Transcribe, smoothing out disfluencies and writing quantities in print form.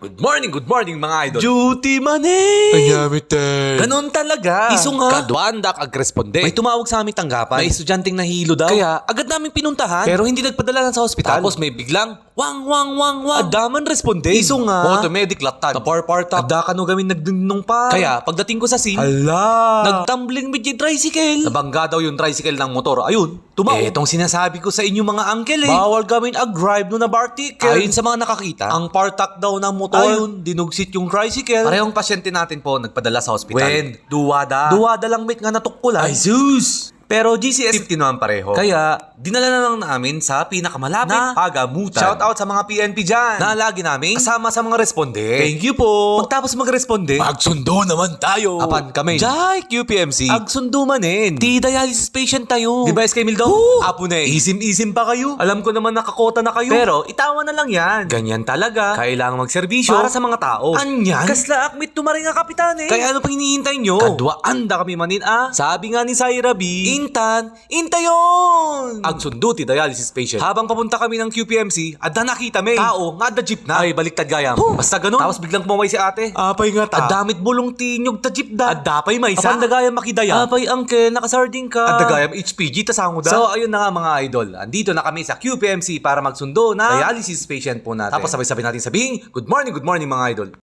Good morning mga idol. Duty money! Ang gamit tayo. Ganon talaga. Iso nga. Kadwandak ag-responde. May tumawag sa aming tanggapan. May estudyanteng nahilo daw. Kaya agad namin pinuntahan. Pero hindi nagpadala sa ospital. Tapos may biglang wang. Adaman responde. Iso nga. Automedic latan. Taparpartak. Ada ka no gawin nagdunong pa. Kaya pagdating ko sa scene, Hala. nagtumbling with the tricycle. Nabangga daw yung tricycle ng motor. Ayun, tumaon. Etong sinasabi ko sa inyo mga uncle Bawal gawin ag-drive no na barticle. Ayon sa mga nakakita, ang partak daw ng motor. Ayun, dinugsit yung tricycle. parehong pasyente natin po nagpadala sa ospital. When? Duwada. Duwada lang mate nga natukkulan. Ay, Zeus! Pero GCS 50 naman pareho. Kaya, dinala na lang namin sa pinakamalapit na pagamutan. shout out sa mga PNP dyan. Na lagi namin kasama sa mga responde. Thank you po. Pagtapos magresponde, Magsundo naman tayo. apan kami. Jai, QPMC. Agsundo manin. Di dialysis patient tayo. Di ba SK Mildo? Oo. Apo na eh. Isim-isim pa kayo. Alam ko naman nakakota na kayo. Pero itawan na lang yan. Ganyan talaga. Kailangan magserbisyo Para sa mga tao. Anyan? Kasla akmit tumaring nga kapitan eh. Kaya ano pang hinihintay nyo? Kadwaan da kami manin ah. Sabi nga ni Syra B, Intan, intayon! agsundo ti dialysis patient. Habang papunta kami ng QPMC, adda nakita may Tao, nga da jeep na. Ay, baliktad gayam. Basta ganun. Tapos biglang pumaway si ate. Apay nga ta. Adamit bulong tinyog ta jeep da. Adapay may isa. Apan dagayam makidaya. Apay angke, nakasarding ka. Adagayam HPG tasango da. So ayun na nga mga idol. Andito na kami sa QPMC para magsundo na dialysis patient po natin. Tapos sabay-sabay natin sabihin, good morning mga idol.